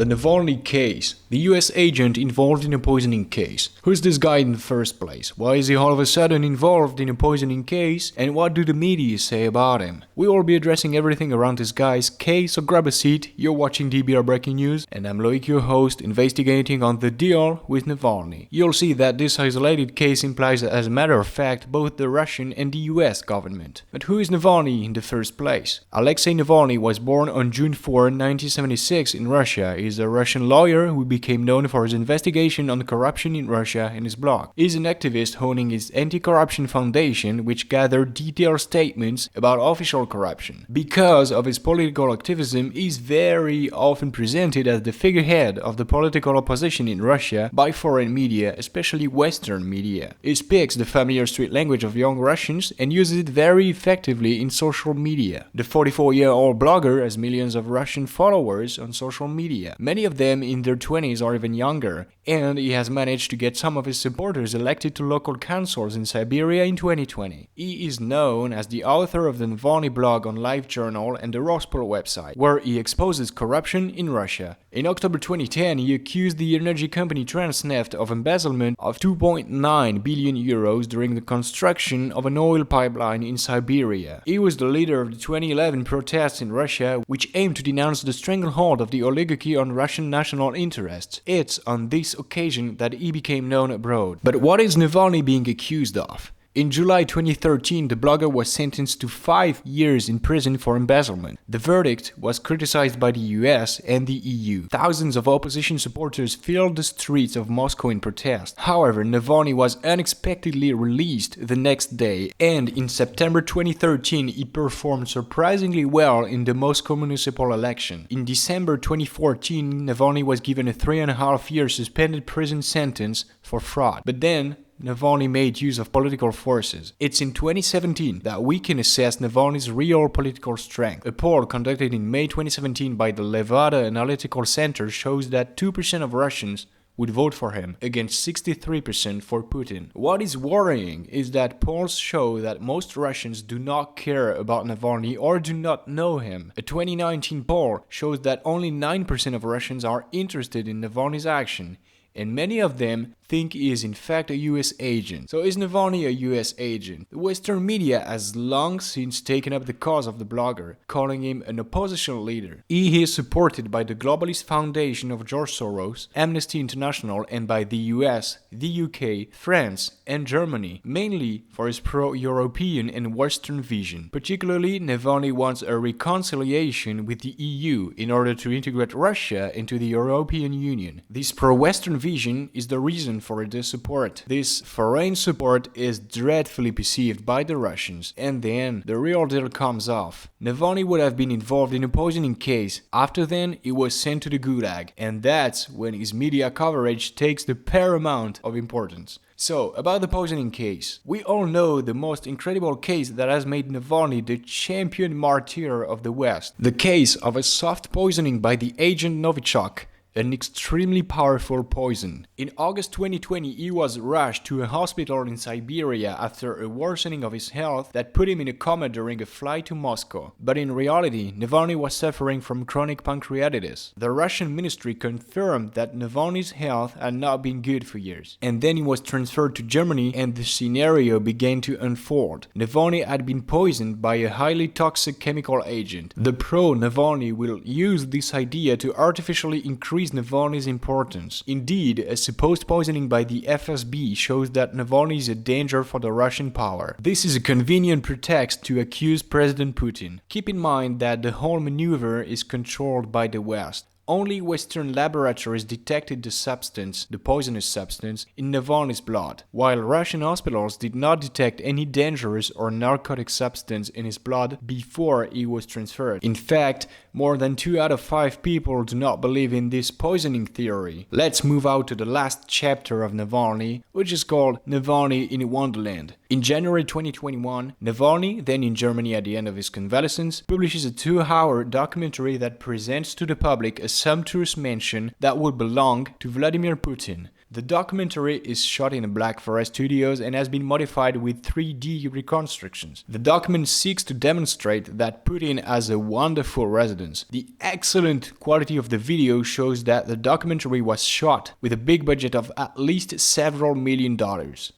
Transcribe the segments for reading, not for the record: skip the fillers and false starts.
The Navalny case. The US agent involved in a poisoning case. Who's this guy in the first place? Why is he all of a sudden involved in a poisoning case? And what do the media say about him? We will be addressing everything around this guy's case, so grab a seat. You're watching DBR Breaking News, and I'm Loic, your host, investigating on the deal with Navalny. You'll see that this isolated case implies, as a matter of fact, both the Russian and the US government. But who is Navalny in the first place? Alexei Navalny was born on June 4, 1976 in Russia. He is a Russian lawyer who became known for his investigation on corruption in Russia and his blog. He is an activist owning his anti-corruption foundation, which gathered detailed statements about official corruption. Because of his political activism, he is very often presented as the figurehead of the political opposition in Russia by foreign media, especially Western media. He speaks the familiar street language of young Russians and uses it very effectively in social media. The 44-year-old blogger has millions of Russian followers on social media, many of them in their 20s or even younger, and he has managed to get some of his supporters elected to local councils in Siberia in 2020. He is known as the author of the Navalny blog on LiveJournal and the Rospol website, where he exposes corruption in Russia. In October 2010, he accused the energy company Transneft of embezzlement of 2.9 billion euros during the construction of an oil pipeline in Siberia. He was the leader of the 2011 protests in Russia, which aimed to denounce the stranglehold of the oligarchy on Russian national interests. It's on this occasion that he became known abroad. But what is Navalny being accused of? In July 2013, the blogger was sentenced to 5 years in prison for embezzlement. The verdict was criticized by the US and the EU. Thousands of opposition supporters filled the streets of Moscow in protest. However, Navalny was unexpectedly released the next day, and in September 2013, he performed surprisingly well in the Moscow municipal election. In December 2014, Navalny was given a 3.5-year suspended prison sentence for fraud. But then, Navalny made use of political forces. It's in 2017 that we can assess Navalny's real political strength. A poll conducted in May 2017 by the Levada Analytical Center shows that 2% of Russians would vote for him, against 63% for Putin. What is worrying is that polls show that most Russians do not care about Navalny or do not know him. A 2019 poll shows that only 9% of Russians are interested in Navalny's action, and many of them think he is in fact a US agent. So is Navalny a US agent? The Western media has long since taken up the cause of the blogger, calling him an opposition leader. He is supported by the Globalist Foundation of George Soros, Amnesty International, and by the US, the UK, France, and Germany, mainly for his pro-European and Western vision. Particularly, Navalny wants a reconciliation with the EU in order to integrate Russia into the European Union. This pro-Western vision is the reason for the support. This foreign support is dreadfully perceived by the Russians, and then the real deal comes off. Navalny would have been involved in a poisoning case. After then, he was sent to the Gulag, and that's when his media coverage takes the paramount of importance. So, about the poisoning case. We all know the most incredible case that has made Navalny the champion martyr of the West. The case of a soft poisoning by the agent Novichok, an extremely powerful poison. In August 2020, he was rushed to a hospital in Siberia after a worsening of his health that put him in a coma during a flight to Moscow. But in reality, Navalny was suffering from chronic pancreatitis. The Russian ministry confirmed that Navalny's health had not been good for years. And then he was transferred to Germany and the scenario began to unfold. Navalny had been poisoned by a highly toxic chemical agent. The pro-Navalny will use this idea to artificially increase Navalny's importance. Indeed, a supposed poisoning by the FSB shows that Navalny is a danger for the Russian power. This is a convenient pretext to accuse President Putin. Keep in mind that the whole maneuver is controlled by the West. Only Western laboratories detected the substance, the poisonous substance, in Navalny's blood, while Russian hospitals did not detect any dangerous or narcotic substance in his blood before he was transferred. In fact, more than 2 out of 5 people do not believe in this poisoning theory. Let's move out to the last chapter of Navalny, which is called Navalny in Wonderland. In January 2021, Navalny, then in Germany at the end of his convalescence, publishes a 2-hour documentary that presents to the public a sumptuous mansion that would belong to Vladimir Putin. The documentary is shot in Black Forest Studios and has been modified with 3D reconstructions. The document seeks to demonstrate that Putin has a wonderful residence. The excellent quality of the video shows that the documentary was shot with a big budget of at least several $million.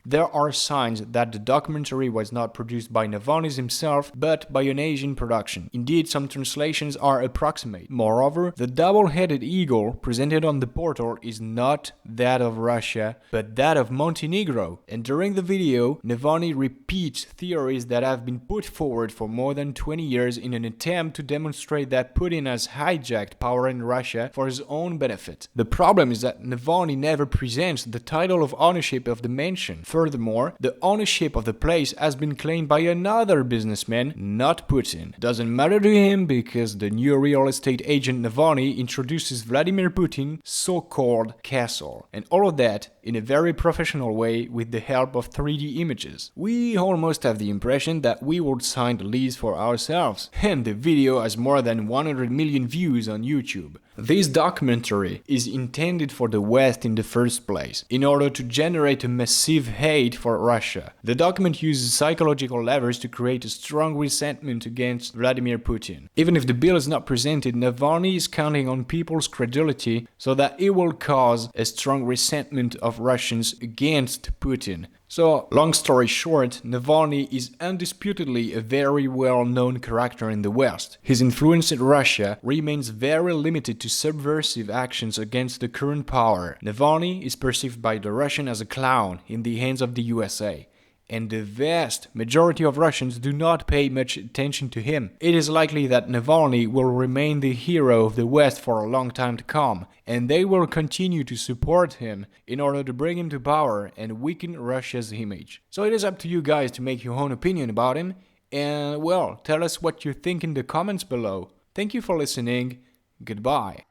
There are signs that the documentary was not produced by Navalny himself, but by an Asian production. Indeed, some translations are approximate. Moreover, the double-headed eagle presented on the portal is not that of Russia, but that of Montenegro. And during the video, Navalny repeats theories that have been put forward for more than 20 years in an attempt to demonstrate that Putin has hijacked power in Russia for his own benefit. The problem is that Navalny never presents the title of ownership of the mansion. Furthermore, the ownership of the place has been claimed by another businessman, not Putin. Doesn't matter to him because the new real estate agent Navalny introduces Vladimir Putin's so-called castle. And all of that in a very professional way with the help of 3D images. We almost have the impression that we would sign the lease for ourselves, and the video has more than 100 million views on YouTube. This documentary is intended for the West in the first place, in order to generate a massive hate for Russia. The document uses psychological levers to create a strong resentment against Vladimir Putin. Even if the bill is not presented, Navalny is counting on people's credulity so that it will cause a strong resentment of Russians against Putin. So, long story short, Navalny is undisputedly a very well-known character in the West. His influence in Russia remains very limited to subversive actions against the current power. Navalny is perceived by the Russian as a clown in the hands of the USA. And the vast majority of Russians do not pay much attention to him. It is likely that Navalny will remain the hero of the West for a long time to come, and they will continue to support him in order to bring him to power and weaken Russia's image. So it is up to you guys to make your own opinion about him, and well, tell us what you think in the comments below. Thank you for listening, goodbye.